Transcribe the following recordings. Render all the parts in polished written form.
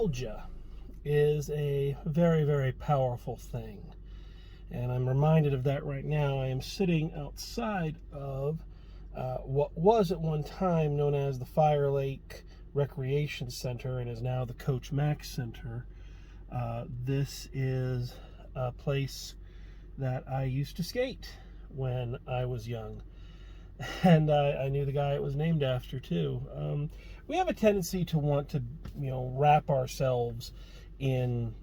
nostalgia is a very, very powerful thing. And I'm reminded of that right now. I am sitting outside of what was at one time known as the Fire Lake Recreation Center and is now the Coach Mack Center. This is a place that I used to skate when I was young. And I knew the guy it was named after, too. We have a tendency to want to, wrap ourselves in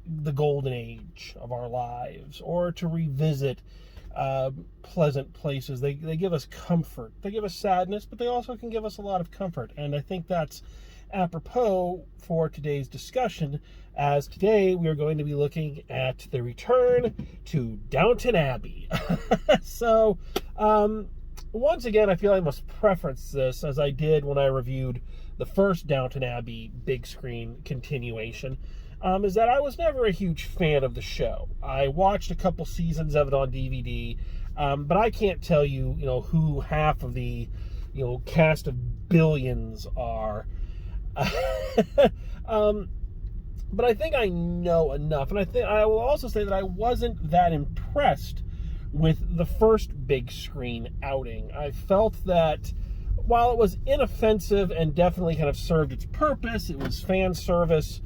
the golden age of our lives, or to revisit pleasant places. They give us comfort. They give us sadness, but they also can give us a lot of comfort. And I think that's apropos for today's discussion, as today we are going to be looking at the return to Downton Abbey. So, once again, I feel I must preference this, as I did when I reviewed the first Downton Abbey big screen continuation, is that I was never a huge fan of the show. I watched a couple seasons of it on DVD, but I can't tell you, who half of the, cast of billions are. But I think I know enough, and I will also say that I wasn't that impressed with the first big screen outing. I felt that while it was inoffensive and definitely kind of served its purpose, it was fan service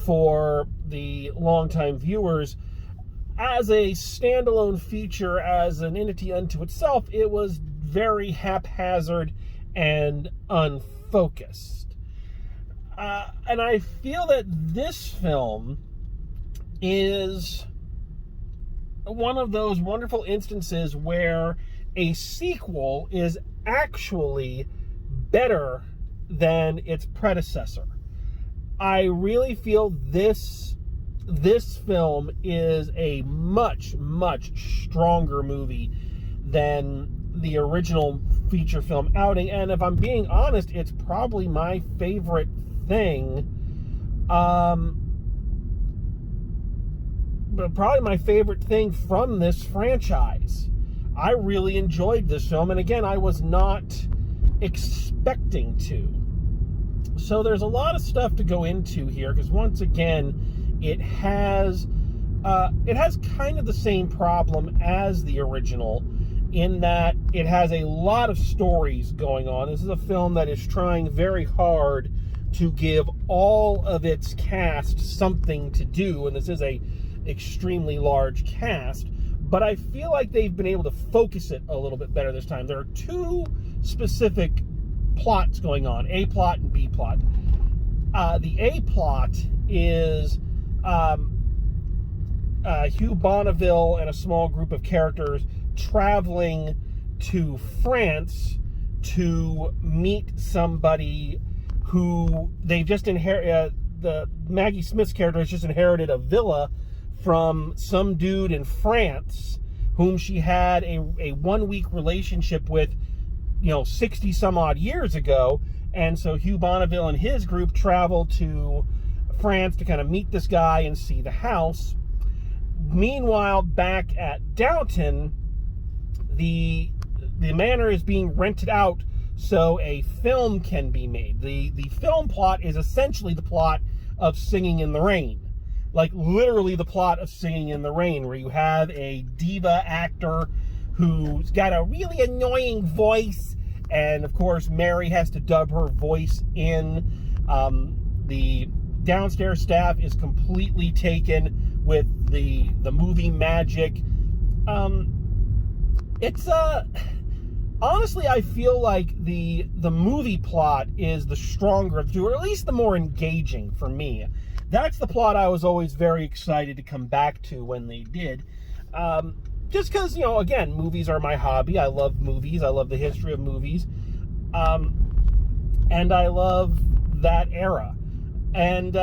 for the longtime viewers, as a standalone feature, as an entity unto itself, it was very haphazard and unfocused. And I feel that this film is one of those wonderful instances where a sequel is actually better than its predecessor. I really feel this film is a much, much stronger movie than the original feature film outing, and if I'm being honest, it's probably my favorite thing. But probably my favorite thing from this franchise. I really enjoyed this film, and again, I was not expecting to. So there's a lot of stuff to go into here, because once again, it has kind of the same problem as the original, in that it has a lot of stories going on. This is a film that is trying very hard to give all of its cast something to do, and this is a extremely large cast, but I feel like they've been able to focus it a little bit better this time. There are two specific plots going on, A plot and B plot. The A plot is Hugh Bonneville and a small group of characters traveling to France to meet somebody who they've just inherited. Maggie Smith's character has just inherited a villa from some dude in France whom she had a 1 week relationship with, 60 some odd years ago. And so Hugh Bonneville and his group travel to France to kind of meet this guy and see the house. Meanwhile, back at Downton, the manor is being rented out so a film can be made. The film plot is essentially the plot of Singing in the Rain. Like, literally the plot of Singing in the Rain, where you have a diva actor who's got a really annoying voice, and of course Mary has to dub her voice in. The downstairs staff is completely taken with the movie magic. It's honestly, I feel like the movie plot is the stronger of the two, or at least the more engaging for me. That's the plot I was always very excited to come back to when they did. Just because, again, movies are my hobby. I love movies. I love the history of movies. And I love that era. And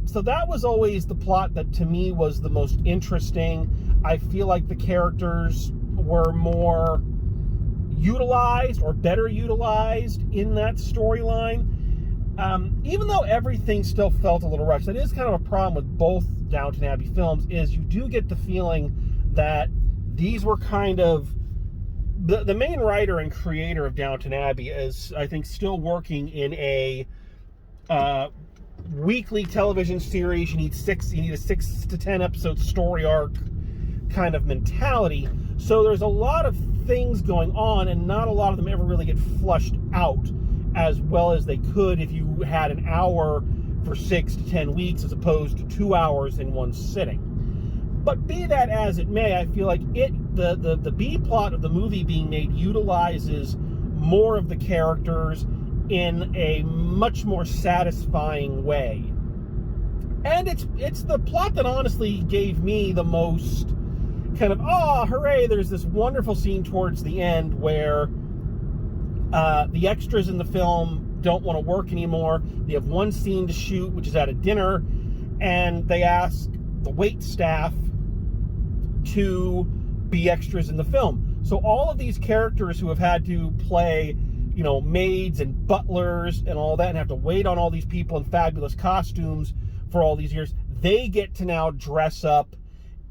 so that was always the plot that to me was the most interesting. I feel like the characters were more utilized or better utilized in that storyline. Even though everything still felt a little rushed, that is kind of a problem with both Downton Abbey films, is you do get the feeling that these were kind of the main writer and creator of Downton Abbey is, I think, still working in a weekly television series. You need a 6 to 10 episode story arc kind of mentality. So there's a lot of things going on, and not a lot of them ever really get flushed out as well as they could if you had an hour for 6 to 10 weeks as opposed to 2 hours in one sitting. But be that as it may, I feel like the B plot of the movie being made utilizes more of the characters in a much more satisfying way. And it's the plot that honestly gave me the most kind of, oh, hooray, there's this wonderful scene towards the end where the extras in the film don't want to work anymore. They have one scene to shoot, which is at a dinner, and they ask the wait staff to be extras in the film. So all of these characters who have had to play, you know, maids and butlers and all that, and have to wait on all these people in fabulous costumes for all these years, they get to now dress up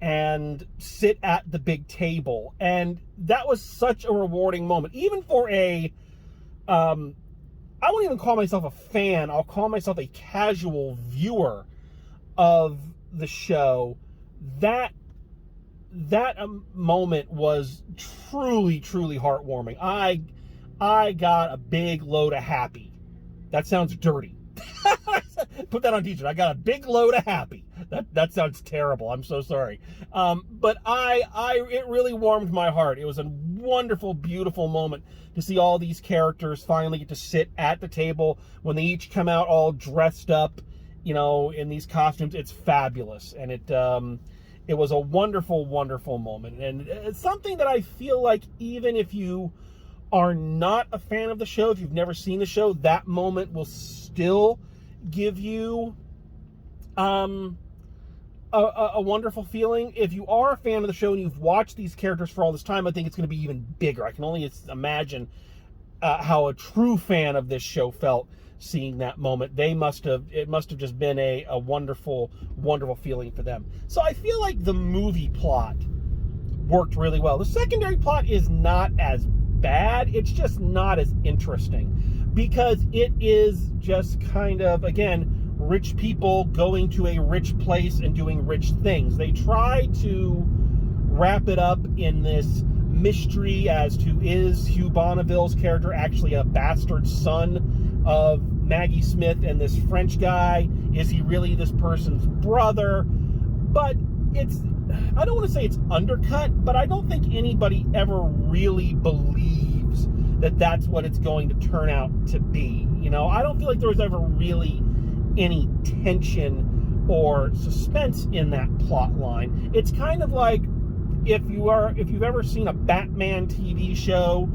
and sit at the big table. And that was such a rewarding moment, even for a I won't even call myself a fan, I'll call myself a casual viewer of the show. That moment was truly heartwarming. I got a big load of happy. That sounds dirty. Put that on t-shirt. I got a big load of happy. That sounds terrible. I'm so sorry. But it really warmed my heart. It was a wonderful, beautiful moment to see all these characters finally get to sit at the table when they each come out all dressed up, you know, in these costumes. It's fabulous. And it was a wonderful, wonderful moment. And it's something that I feel like even if you are not a fan of the show, if you've never seen the show, that moment will still give you a wonderful feeling. If you are a fan of the show and you've watched these characters for all this time, I think it's going to be even bigger. I can only imagine how a true fan of this show felt seeing that moment. It must have just been a wonderful, wonderful feeling for them. So I feel like the movie plot worked really well. The secondary plot is not as bad, it's just not as interesting, because it is just kind of, again, rich people going to a rich place and doing rich things. They try to wrap it up in this mystery as to, is Hugh Bonneville's character actually a bastard son of Maggie Smith and this French guy? Is he really this person's brother? But I don't want to say it's undercut, but I don't think anybody ever really believes that that's what it's going to turn out to be. You know, I don't feel like there was ever really any tension or suspense in that plot line. It's kind of like if you've ever seen a Batman TV show,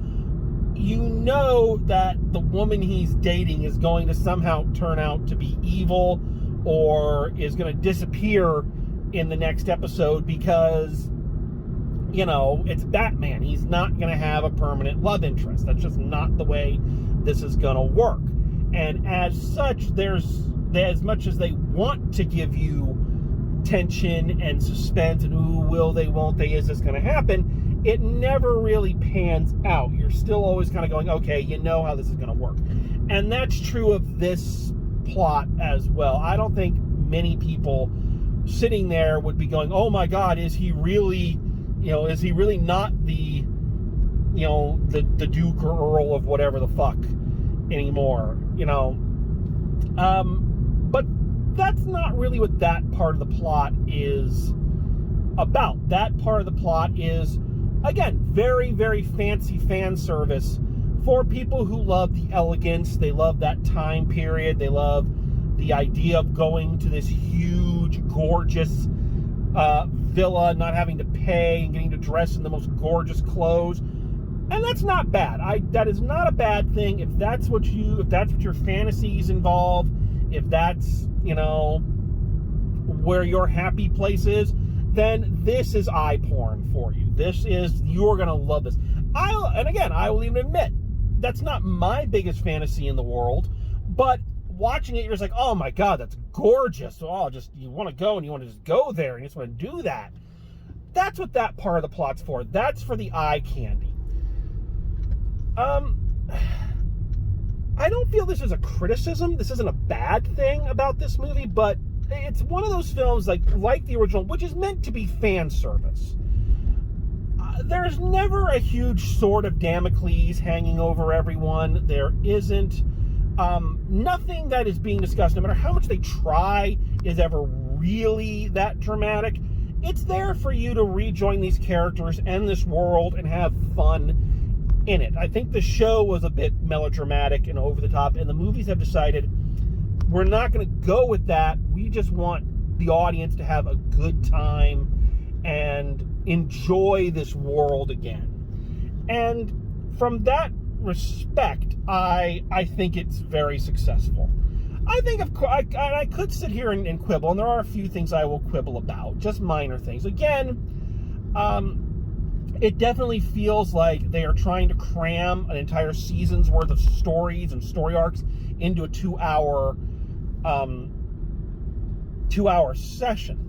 you know that the woman he's dating is going to somehow turn out to be evil or is going to disappear in the next episode because, you know, it's Batman. He's not going to have a permanent love interest. That's just not the way this is going to work. And as such, as much as they want to give you tension and suspense and ooh, will they, won't they, is this going to happen, it never really pans out. You're still always kind of going, okay, you know how this is going to work. And that's true of this plot as well. I don't think many people sitting there would be going, oh my God, is he really not the, you know, the Duke or Earl of whatever the fuck anymore, you know? But that's not really what that part of the plot is about. That part of the plot is, again, very, very fancy fan service for people who love the elegance. They love that time period. They love the idea of going to this huge, gorgeous villa, not having to pay and getting to dress in the most gorgeous clothes. And that's not bad. That is not a bad thing. If that's what your fantasies involve, if that's, you know, where your happy place is, then this is eye porn for you. You're going to love this. I will even admit, that's not my biggest fantasy in the world, but watching it, you're just like, oh my God, that's gorgeous. Oh, you want to go and you want to just go there and you just want to do that. That's what that part of the plot's for. That's for the eye candy. I don't feel this is a criticism. This isn't a bad thing about this movie, but it's one of those films like the original, which is meant to be fan service. There's never a huge sword of Damocles hanging over everyone. There isn't. Nothing that is being discussed, no matter how much they try, is ever really that dramatic. It's there for you to rejoin these characters and this world and have fun in it. I think the show was a bit melodramatic and over the top, and the movies have decided we're not going to go with that. We just want the audience to have a good time and enjoy this world again. And from that respect, I think it's very successful. I think I could sit here and quibble, and there are a few things I will quibble about, just minor things. Again, it definitely feels like they are trying to cram an entire season's worth of stories and story arcs into a 2-hour session.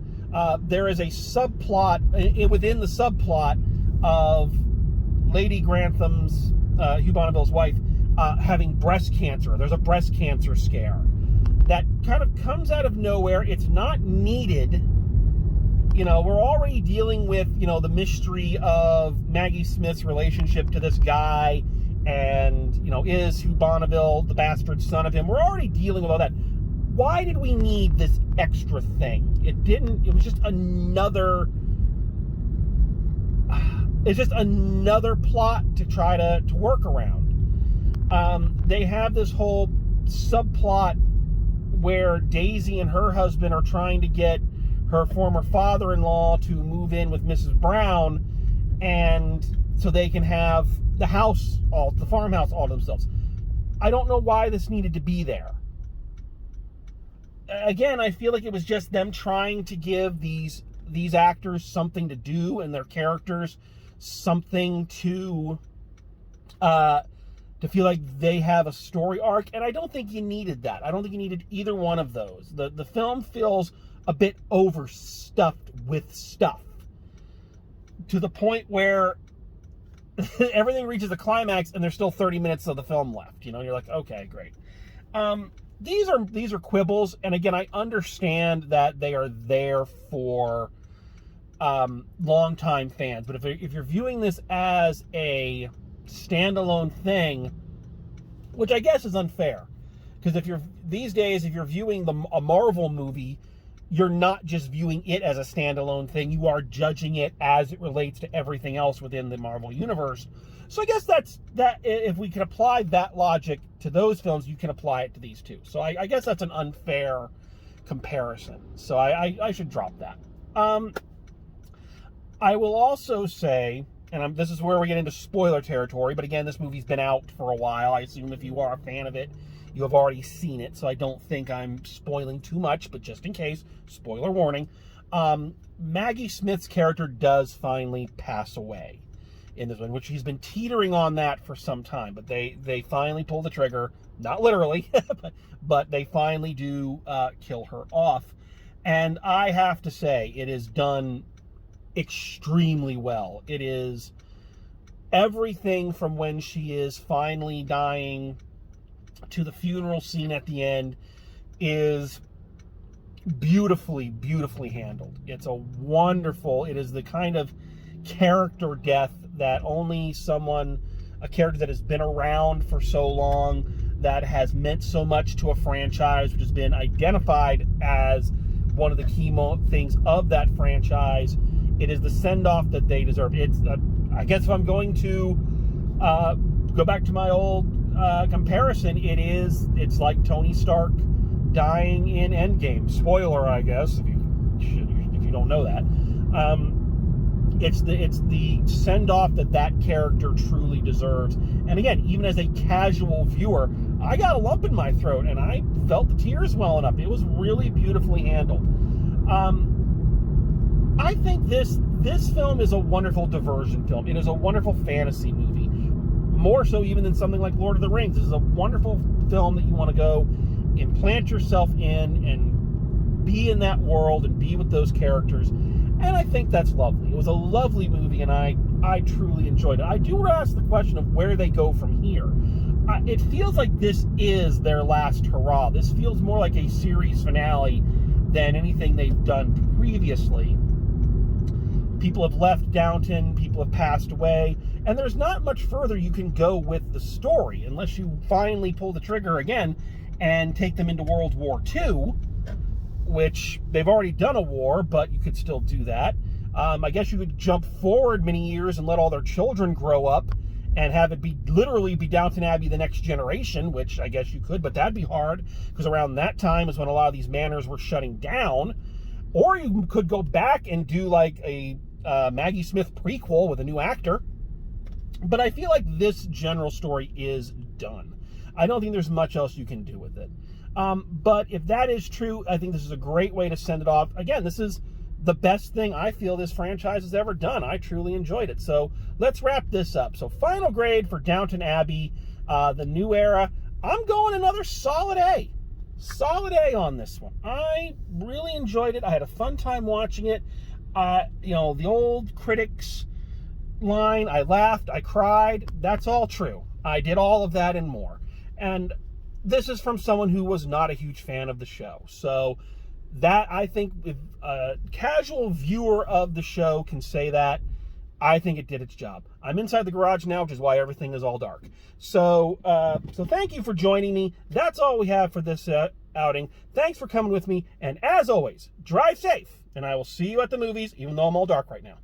There is a subplot within the subplot of Lady Grantham's, Hugh Bonneville's wife, having breast cancer. There's a breast cancer scare that kind of comes out of nowhere. It's not needed. You know, we're already dealing with, you know, the mystery of Maggie Smith's relationship to this guy, and, you know, is Hugh Bonneville the bastard son of him? We're already dealing with all that. Why did we need this extra thing? It was just another plot to try to work around. They have this whole subplot where Daisy and her husband are trying to get her former father-in-law to move in with Mrs. Brown, and so they can have the farmhouse all to themselves. I don't know why this needed to be there. Again, I feel like it was just them trying to give these actors something to do and their characters something to feel like they have a story arc, and I don't think you needed that. I don't think you needed either one of those. The film feels a bit overstuffed with stuff, to the point where everything reaches a climax and there's still 30 minutes of the film left. You know, you're like, okay, great. These are quibbles, and again, I understand that they are there for longtime fans, but if you're viewing this as a standalone thing, which I guess is unfair, because if you're viewing a Marvel movie, you're not just viewing it as a standalone thing, you are judging it as it relates to everything else within the Marvel universe. So I guess that if we can apply that logic to those films, you can apply it to these too. So I guess that's an unfair comparison. So I should drop that. I will also say, and this is where we get into spoiler territory, but again, this movie's been out for a while. I assume if you are a fan of it, you have already seen it, so I don't think I'm spoiling too much, but just in case, spoiler warning. Maggie Smith's character does finally pass away in this one, which he's been teetering on that for some time, but they finally pull the trigger, not literally, but they finally do kill her off. And I have to say, it is done extremely well. It is everything from when she is finally dying to the funeral scene at the end is beautifully, beautifully handled. It is the kind of character death that only a character that has been around for so long, that has meant so much to a franchise, which has been identified as one of the key things of that franchise. It is the send-off that they deserve. I guess if I'm going to go back to my old comparison, it's like Tony Stark dying in Endgame. Spoiler, I guess, if you don't know that. It's the send-off that character truly deserves. And again, even as a casual viewer, I got a lump in my throat and I felt the tears welling up. It was really beautifully handled. I think this film is a wonderful diversion film. It is a wonderful fantasy movie, more so even than something like Lord of the Rings. This is a wonderful film that you want to go implant yourself in and be in that world and be with those characters. And I think that's lovely. It was a lovely movie, and I truly enjoyed it. I do want to ask the question of where they go from here. it feels like this is their last hurrah. This feels more like a series finale than anything they've done previously. People have left Downton, people have passed away, and there's not much further you can go with the story unless you finally pull the trigger again and take them into World War II, which they've already done a war, but you could still do that. I guess you could jump forward many years and let all their children grow up and have it literally be Downton Abbey the next generation, which I guess you could, but that'd be hard because around that time is when a lot of these manors were shutting down. Or you could go back and do like a Maggie Smith prequel with a new actor. But I feel like this general story is done. I don't think there's much else you can do with it. But if that is true, I think this is a great way to send it off. Again, this is the best thing I feel this franchise has ever done. I truly enjoyed it. So let's wrap this up. So final grade for Downton Abbey, the new era. I'm going another solid A. Solid A on this one. I really enjoyed it. I had a fun time watching it. You know, the old critics line, I laughed, I cried, that's all true. I did all of that and more. And this is from someone who was not a huge fan of the show. So that, I think, if a casual viewer of the show can say that, I think it did its job. I'm inside the garage now, which is why everything is all dark. So, so thank you for joining me. That's all we have for this outing. Thanks for coming with me. And as always, drive safe. And I will see you at the movies, even though I'm all dark right now.